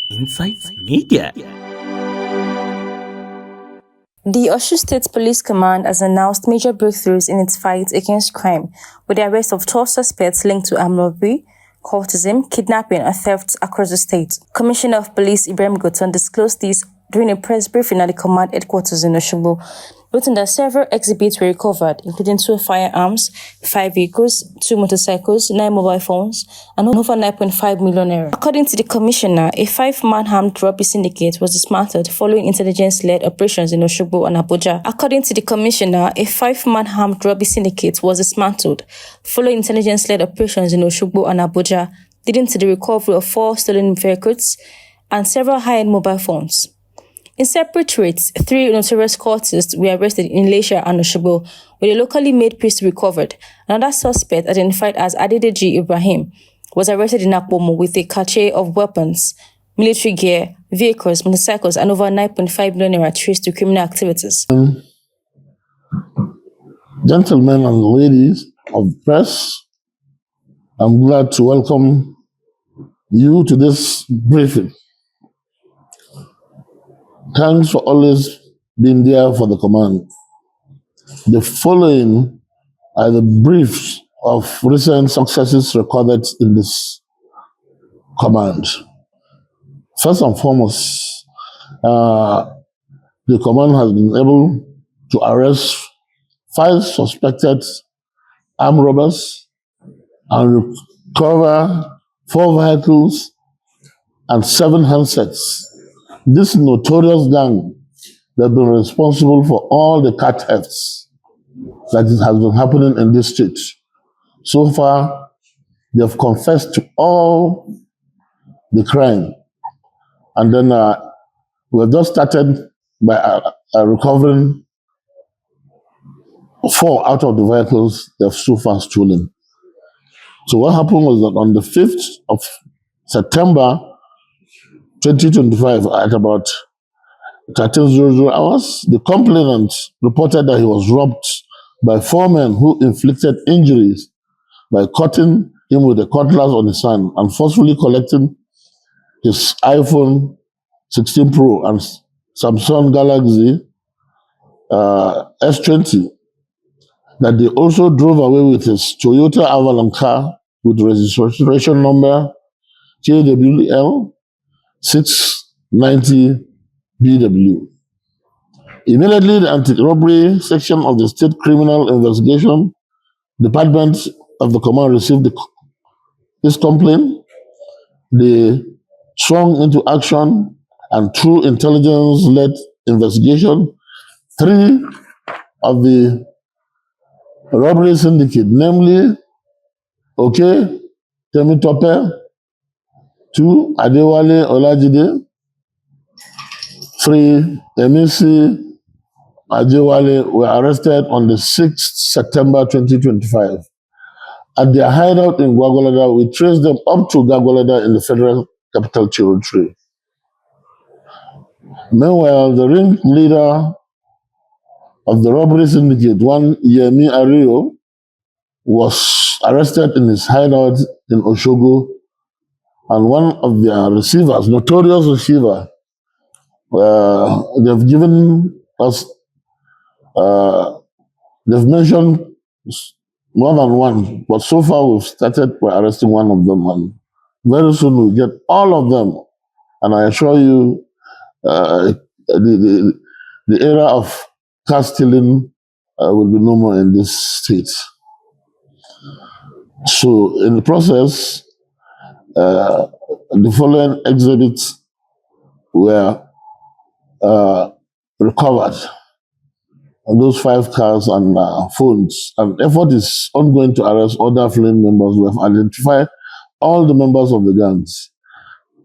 Insights Media. The Osun State Police Command has announced major breakthroughs in its fight against crime, with the arrest of 12 suspects linked to armed robbery, cultism, kidnapping, and theft across the state. Commissioner of Police Ibrahim Goton disclosed this during a press briefing at the command headquarters in Osogbo, noting that several exhibits were recovered, including 2 firearms, 5 vehicles, 2 motorcycles, 9 mobile phones, and over 9.5 million naira. According to the commissioner, a 5-man armed robbery syndicate was dismantled following intelligence-led operations in Osogbo and Abuja. According to the commissioner, a 5-man armed robbery syndicate was dismantled following intelligence-led operations in Osogbo and Abuja, leading to the recovery of 4 stolen vehicles and several high-end mobile phones. In separate rates, 3 notorious cultists were arrested in Ilesha and Osogbo, with a locally made pistol recovered. Another suspect, identified as Adedeji Ibrahim, was arrested in Akpomo with a cache of weapons, military gear, vehicles, motorcycles, and over 9.5 million naira traced to criminal activities. Gentlemen and ladies of the press, I'm glad to welcome you to this briefing. Thanks for always being there for the command. The following are the briefs of recent successes recorded in this command. First and foremost, the command has been able to arrest 5 suspected armed robbers and recover 4 vehicles and 7 handsets. This notorious gang that has been responsible for all the car thefts that has been happening in this state. So far, they have confessed to all the crime. And then we have just started by recovering 4 out of the vehicles they have so far stolen. So what happened was that on the 5th of September 2025, at about 13:00 hours, the complainant reported that he was robbed by 4 men who inflicted injuries by cutting him with a cutlass on his hand and forcefully collecting his iPhone 16 Pro and Samsung Galaxy S20. That they also drove away with his Toyota Avalon car with registration number KWL 690 BW. Immediately, the anti-robbery section of the State Criminal Investigation Department of the command received this complaint. They swung into action, and through intelligence-led investigation, 3 of the robbery syndicate, namely Temi Tope, 2 Adewale Olajide, 3 Emisi Adewale, were arrested on the 6th September 2025. At their hideout in Gwagwalada, we traced them up to Gwagwalada in the Federal Capital Territory. Meanwhile, the ringleader of the robbery syndicate, one Yemi Ario, was arrested in his hideout in Osogbo, and one of their receivers, notorious receiver, they've given us, they've mentioned more than one, but so far we've started by arresting one of them, and very soon we'll get all of them. And I assure you, the era of car stealing will be no more in this state. So in the process, the following exhibits were recovered. And those 5 cars and phones. And effort is ongoing to arrest other fleeing members. We have identified all the members of the gangs.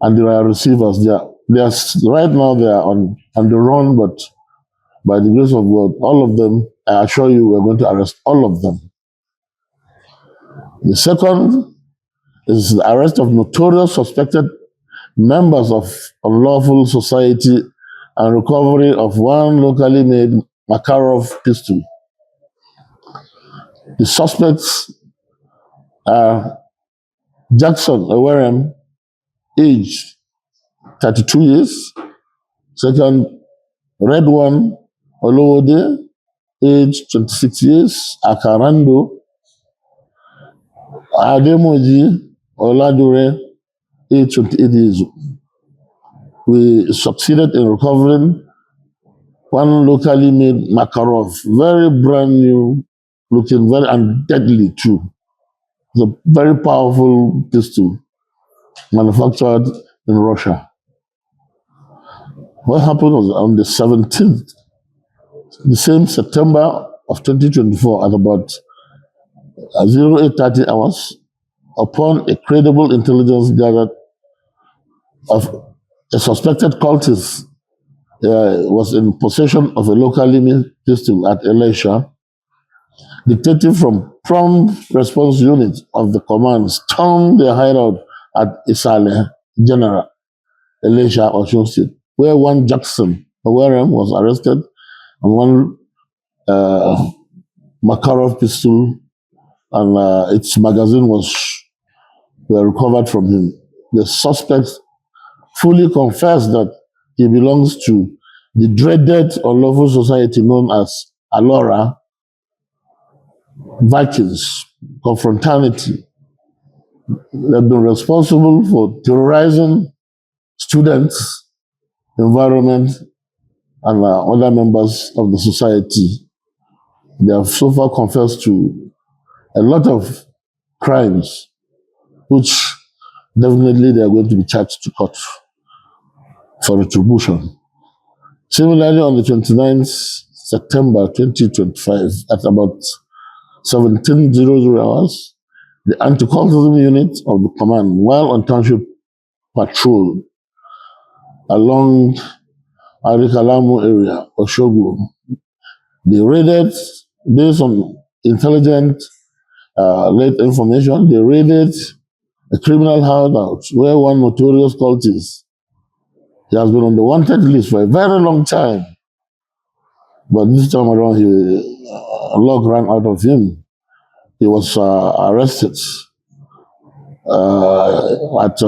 And there are receivers. Right now they are on the run, but by the grace of God, all of them, I assure you, we're going to arrest all of them. The second is the arrest of notorious suspected members of unlawful society and recovery of 1 locally made Makarov pistol. The suspects are Jackson Ewerem, age 32 years. Second, Redwan Olowode, age 26 years. Akarando Ademoji Oladure, age 28 years. We succeeded in recovering one locally made Makarov, very brand new looking, very and deadly too. It's a very powerful pistol manufactured in Russia. What happened was on the 17th, the same September of 2024, at about 0830 hours, upon a credible intelligence gathered of a suspected cultist was in possession of a locally made pistol at Elisha, detective from Prompt Response Unit of the command stormed their hideout at Isale General, Elisha, Osun State, where one Jackson Owerem was arrested and one Makarov pistol and its magazine were recovered from him. The suspect fully confessed that he belongs to the dreaded unlawful society known as Alora Vikings Confraternity. They've been responsible for terrorizing students, environment, and other members of the society. They have so far confessed to a lot of crimes, which definitely they are going to be charged to court for retribution. Similarly, on the 29th September 2025, at about 17:00 hours, the anti-cultism unit of the command, while on township patrol along Arikalamu area, Oshogo, they raided, based on intelligent late information, they raided a criminal hideout where one notorious cultist, he has been on the wanted list for a very long time, but this time around, luck ran out of him. He was arrested at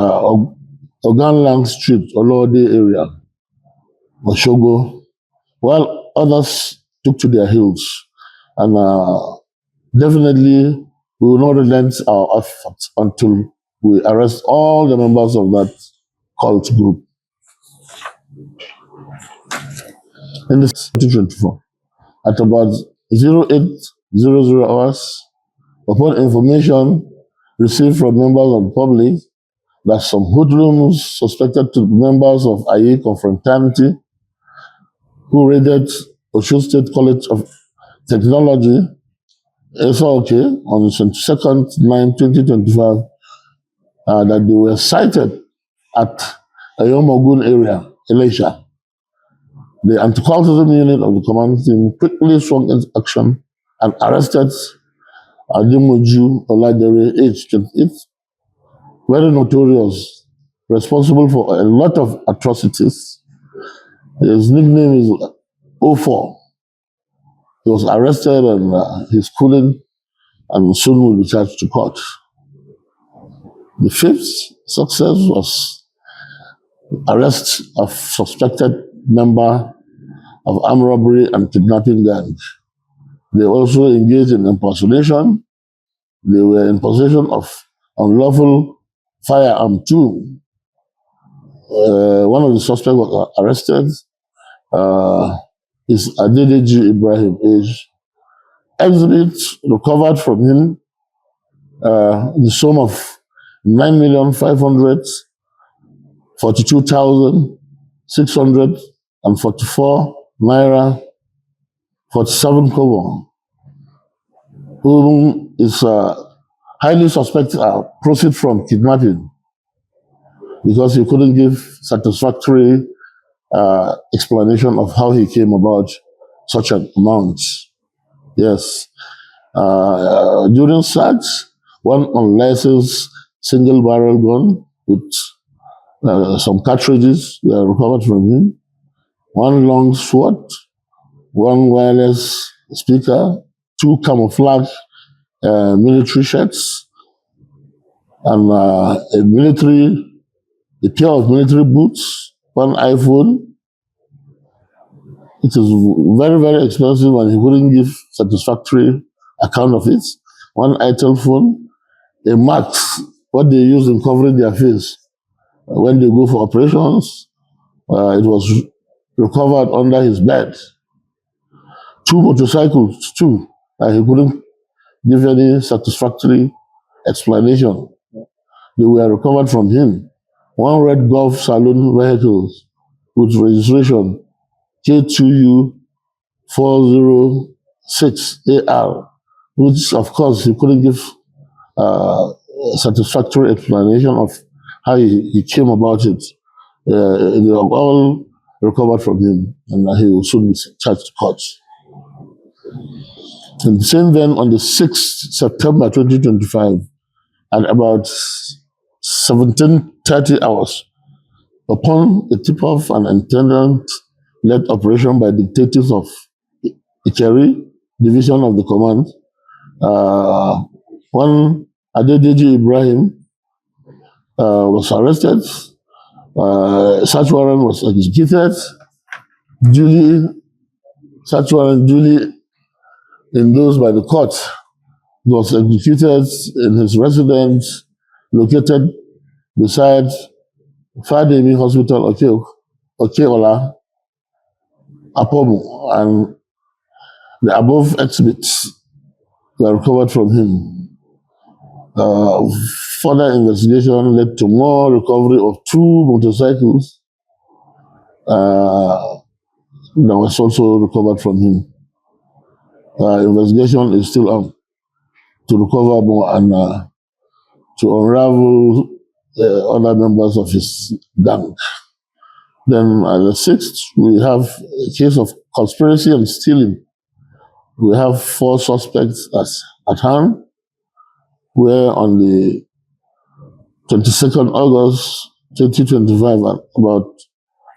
Oganlang Street, Olode area, Oshogo, while others took to their heels. And definitely, we will not relent our efforts until we arrest all the members of that cult group. In this 2024, at about 0800 hours, upon information received from members of the public that some hoodlums suspected to be members of Aye Confraternity who raided Osun State College of Technology, SOK, on the 22nd 9, 2025, that they were sighted at Ayomogun area, Elisha. The anti-cultism unit of the command team quickly swung into action and arrested Ademoju Oladere, age 28, very notorious, responsible for a lot of atrocities. His nickname is O4. He was arrested and he's cooling and soon will be charged to court. The fifth success was arrest of suspected member of armed robbery and kidnapping gang. They also engaged in impersonation. They were in possession of unlawful firearm too. One of the suspects was arrested. Is Adedeji Ibrahim, age. Exhibits recovered from him the sum of 9,542,644 naira 47 kobo, whom is highly suspected proceed from kidnapping because he couldn't give satisfactory explanation of how he came about such an amount. Yes. During search, one unlicensed single barrel gun with some cartridges were recovered from him, one long sword, one wireless speaker, two camouflage military shirts, and a military a pair of military boots, one iPhone. It is very, very expensive and he couldn't give satisfactory account of it. One itel phone, a mask, what they use in covering their face when they go for operations. It was recovered under his bed. Two motorcycles, too. He couldn't give any satisfactory explanation. They were recovered from him. One red Golf saloon vehicle with registration K2U 406AR, which of course he couldn't give a satisfactory explanation of how he came about it. They were all recovered from him, and he will soon be charged to court. In the same vein, on the 6th September 2025, at about 17:30 hours, upon a tip-off and attendant-led operation by detectives of Ikeri Division of the Command, one Adedeji Ibrahim was arrested. Search warrant was executed. Search warrant duly endorsed by the court. It was executed in his residence located beside Fademi Hospital, Okeola, Apomu, and the above exhibits were recovered from him. Further investigation led to more recovery of two motorcycles that was also recovered from him. Investigation is still on to recover more and to unravel other members of his gang. Then at the 6th, we have a case of conspiracy and stealing. We have 4 suspects at hand, where on the 22nd August 2025 at about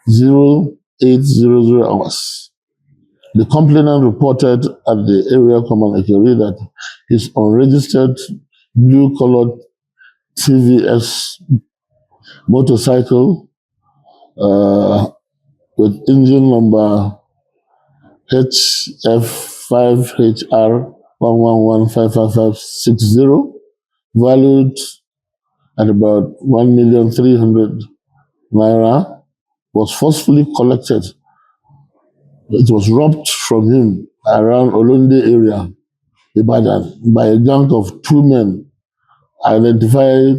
0800 hours, the complainant reported at the area command Ekeri that his unregistered blue-colored TVS motorcycle with engine number HF5HR 1115560, valued at about 1,300,000 naira, was forcefully collected. It was robbed from him around Olunde area, Ibadan, by a gang of 2 men identified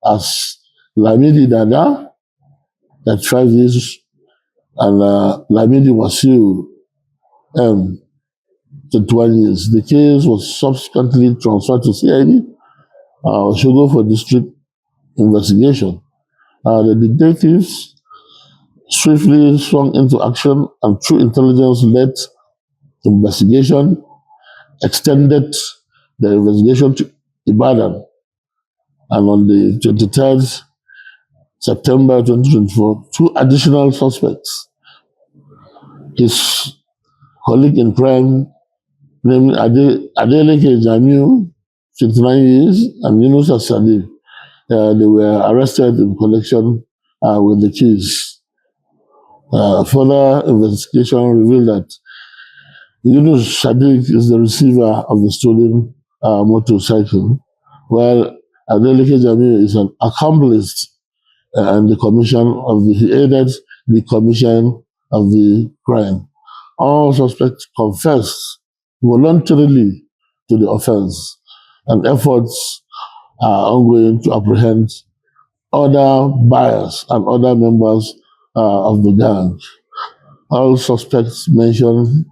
as Lamidi Dada, that 5 years, and Lamidi Wasiu M, 21 years. The case was subsequently transferred to CID, Oshogo, for district investigation. The detectives swiftly swung into action and through intelligence-led investigation, extended the investigation to Ibadan. And on the 23rd September 2024, 2 additional suspects, his colleague in crime, named Adeleke Jamiu, 59 years, and Yunus Asadi, they were arrested in connection with the keys. Further investigation revealed that Yunus Sadiq is the receiver of the stolen motorcycle, while Adeleke Jamiu is an accomplice and he aided the commission of the crime. All suspects confessed voluntarily to the offense, and efforts are ongoing to apprehend other buyers and other members of the gang. All suspects mentioned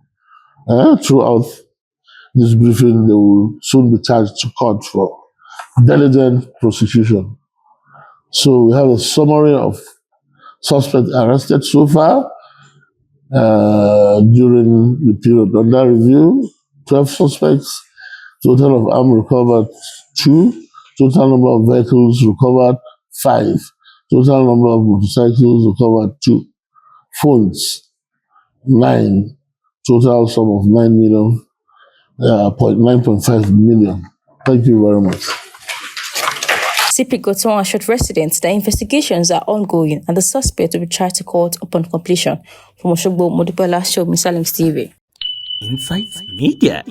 throughout this briefing, they will soon be charged to court for diligent prosecution. So we have a summary of suspects arrested so far during the period under review. 12 suspects, total of arms recovered 2, total number of vehicles recovered 5, total number of motorcycles recovered 2, phones 9, total sum of 9.5 million. Thank you very much. CP Goton assured residents that investigations are ongoing and the suspect will be tried to court upon completion. From Oshogbo, Modibola Show, Miss Salim TV. Insights Media.